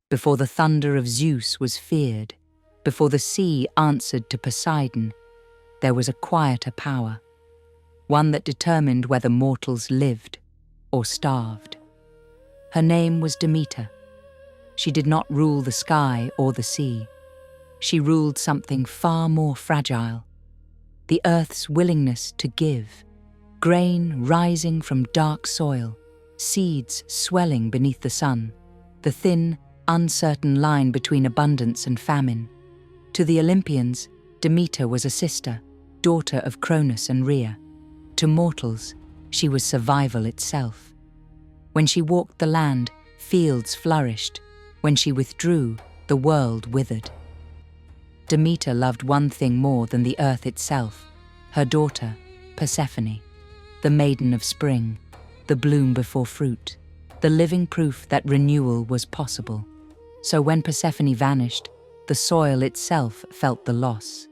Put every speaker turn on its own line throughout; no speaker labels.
Before the thunder of Zeus was feared, before the sea answered to Poseidon, there was a quieter power, one that determined whether mortals lived or starved. Her name was Demeter. She did not rule the sky or the sea. She ruled something far more fragile, the earth's willingness to give, grain rising from dark soil, seeds swelling beneath the sun, the thin, uncertain line between abundance and famine. To the Olympians, Demeter was a sister, daughter of Cronus and Rhea. To mortals, she was survival itself. When she walked the land, fields flourished. When she withdrew, the world withered. Demeter loved one thing more than the earth itself, her daughter, Persephone, the maiden of spring, the bloom before fruit, the living proof that renewal was possible. So when Persephone vanished, the soil itself felt the loss.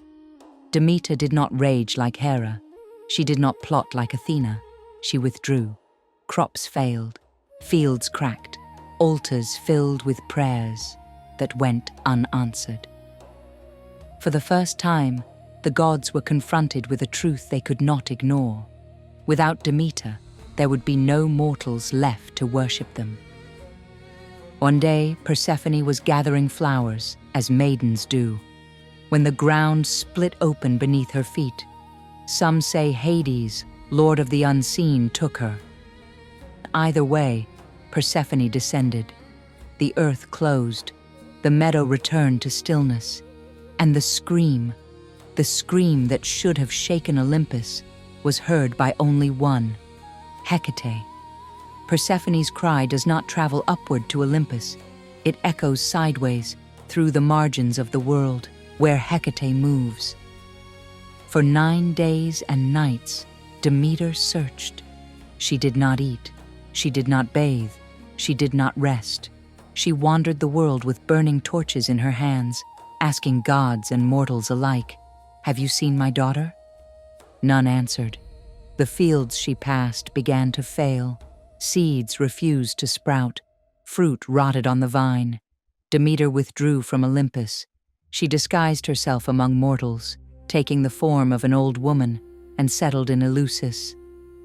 Demeter did not rage like Hera. She did not plot like Athena. She withdrew. Crops failed, fields cracked, altars filled with prayers that went unanswered. For the first time, the gods were confronted with a truth they could not ignore. Without Demeter, there would be no mortals left to worship them. One day, Persephone was gathering flowers, as maidens do, when the ground split open beneath her feet. Some say Hades, lord of the unseen, took her. Either way, Persephone descended. The earth closed, the meadow returned to stillness, and the scream that should have shaken Olympus, was heard by only one, Hecate. Persephone's cry does not travel upward to Olympus. It echoes sideways through the margins of the world, where Hecate moves. For 9 days and nights, Demeter searched. She did not eat. She did not bathe. She did not rest. She wandered the world with burning torches in her hands, asking gods and mortals alike, "Have you seen my daughter?" None answered. The fields she passed began to fail. Seeds refused to sprout. Fruit rotted on the vine. Demeter withdrew from Olympus. She disguised herself among mortals, taking the form of an old woman, and settled in Eleusis.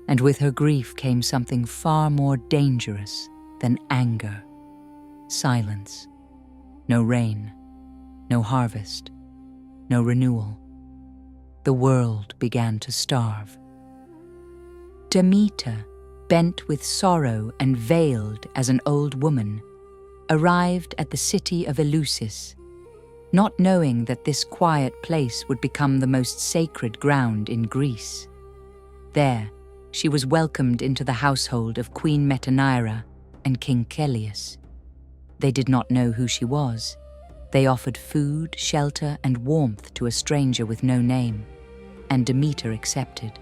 And with her grief came something far more dangerous than anger. Silence. No rain. No harvest. No renewal. The world began to starve. Demeter, bent with sorrow and veiled as an old woman, arrived at the city of Eleusis, not knowing that this quiet place would become the most sacred ground in Greece. There, she was welcomed into the household of Queen Metaneira and King Celeus. They did not know who she was. They offered food, shelter, and warmth to a stranger with no name, and Demeter accepted.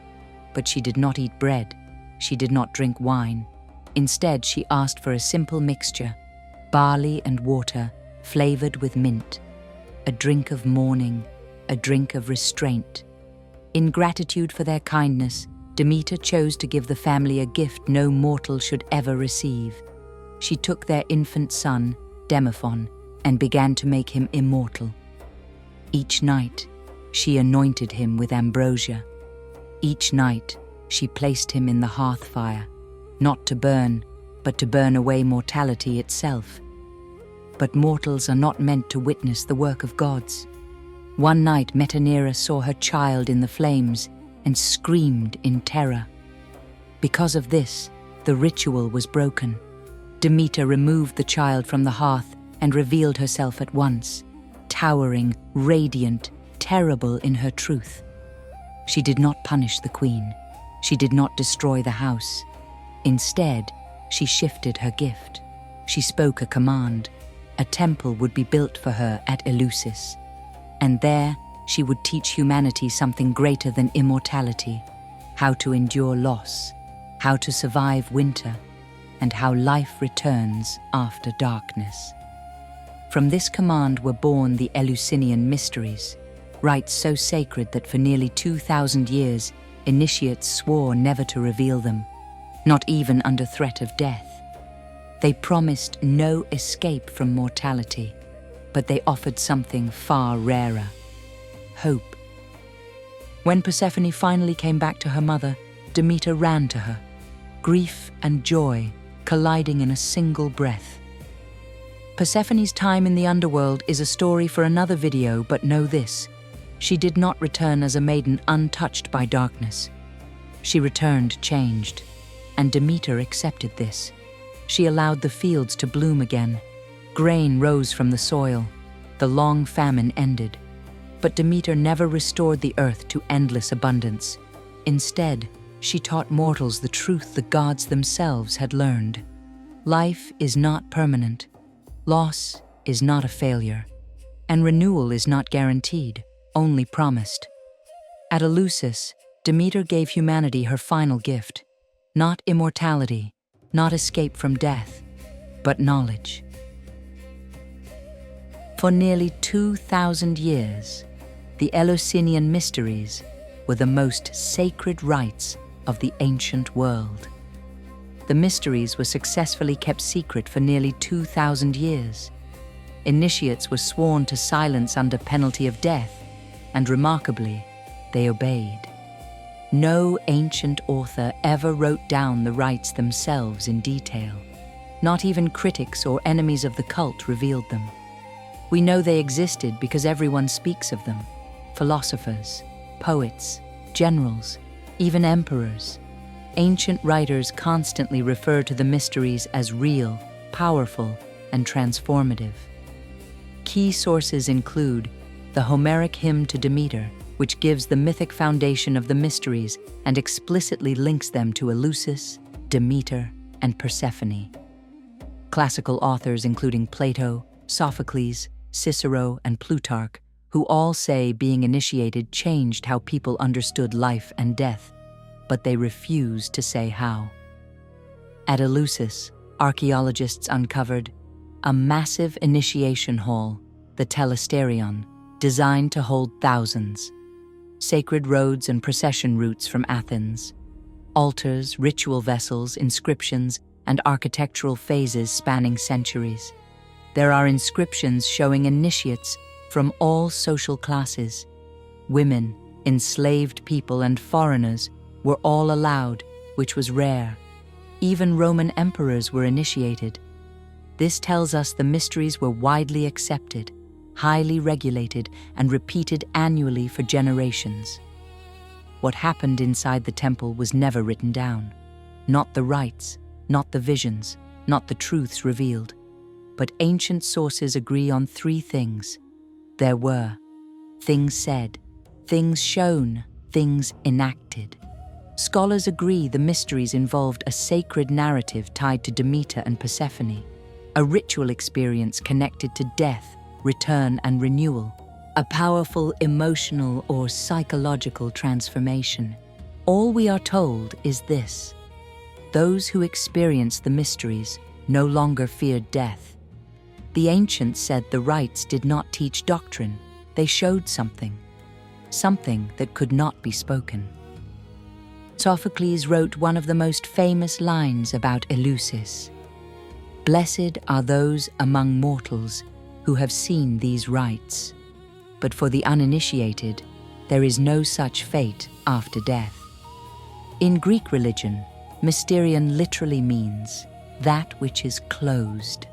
But she did not eat bread. She did not drink wine. Instead, she asked for a simple mixture, barley and water, flavored with mint, a drink of mourning, a drink of restraint. In gratitude for their kindness, Demeter chose to give the family a gift no mortal should ever receive. She took their infant son, Demephon, and began to make him immortal. Each night, she anointed him with ambrosia. Each night, she placed him in the hearth fire, not to burn, but to burn away mortality itself. But mortals are not meant to witness the work of gods. One night, Metaneira saw her child in the flames and screamed in terror. Because of this, the ritual was broken. Demeter removed the child from the hearth and revealed herself at once, towering, radiant, terrible in her truth. She did not punish the queen. She did not destroy the house. Instead, she shifted her gift. She spoke a command. A temple would be built for her at Eleusis, and there she would teach humanity something greater than immortality, how to endure loss, how to survive winter, and how life returns after darkness. From this command were born the Eleusinian Mysteries, rites so sacred that for nearly 2,000 years, initiates swore never to reveal them, not even under threat of death. They promised no escape from mortality, but they offered something far rarer: hope. When Persephone finally came back to her mother, Demeter ran to her, grief and joy colliding in a single breath. Persephone's time in the underworld is a story for another video, but know this: she did not return as a maiden untouched by darkness. She returned changed, and Demeter accepted this. She allowed the fields to bloom again. Grain rose from the soil. The long famine ended. But Demeter never restored the earth to endless abundance. Instead, she taught mortals the truth the gods themselves had learned. Life is not permanent. Loss is not a failure. And renewal is not guaranteed, only promised. At Eleusis, Demeter gave humanity her final gift: not immortality, not escape from death, but knowledge. For nearly 2,000 years, the Eleusinian Mysteries were the most sacred rites of the ancient world. The mysteries were successfully kept secret for nearly 2,000 years. Initiates were sworn to silence under penalty of death, and remarkably, they obeyed. No ancient author ever wrote down the rites themselves in detail. Not even critics or enemies of the cult revealed them. We know they existed because everyone speaks of them: philosophers, poets, generals, even emperors. Ancient writers constantly refer to the mysteries as real, powerful, and transformative. Key sources include the Homeric hymn to Demeter, which gives the mythic foundation of the mysteries and explicitly links them to Eleusis, Demeter, and Persephone. Classical authors including Plato, Sophocles, Cicero, and Plutarch, who all say being initiated changed how people understood life and death, but they refuse to say how. At Eleusis, archaeologists uncovered a massive initiation hall, the Telesterion, designed to hold thousands. Sacred roads and procession routes from Athens, altars, ritual vessels, inscriptions, and architectural phases spanning centuries. There are inscriptions showing initiates from all social classes. Women, enslaved people, and foreigners were all allowed, which was rare. Even Roman emperors were initiated. This tells us the mysteries were widely accepted, highly regulated, and repeated annually for generations. What happened inside the temple was never written down. Not the rites, not the visions, not the truths revealed. But ancient sources agree on three things. There were things said, things shown, things enacted. Scholars agree the mysteries involved a sacred narrative tied to Demeter and Persephone, a ritual experience connected to death, return, and renewal, a powerful emotional or psychological transformation. All we are told is this: those who experienced the mysteries no longer feared death. The ancients said the rites did not teach doctrine, they showed something that could not be spoken. Sophocles wrote one of the most famous lines about Eleusis: "Blessed are those among mortals who have seen these rites, but for the uninitiated, there is no such fate after death." In Greek religion, mysterion literally means that which is closed.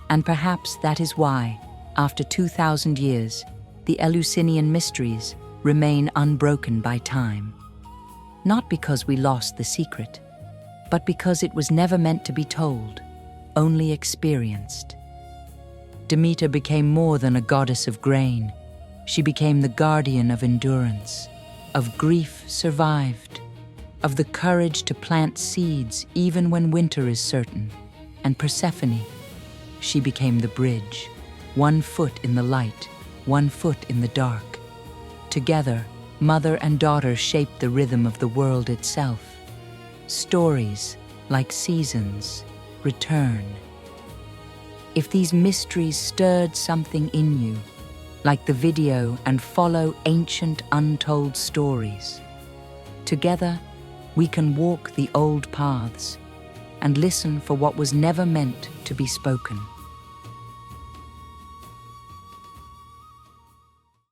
And perhaps that is why, after 2,000 years, the Eleusinian Mysteries remain unbroken by time. Not because we lost the secret, but because it was never meant to be told, only experienced. Demeter became more than a goddess of grain. She became the guardian of endurance, of grief survived, of the courage to plant seeds even when winter is certain. And Persephone, she became the bridge, 1 foot in the light, 1 foot in the dark. Together, mother and daughter shaped the rhythm of the world itself. Stories, like seasons, return. If these mysteries stirred something in you, like the video and follow Ancient Untold Stories, together we can walk the old paths, and listen for what was never meant to be spoken.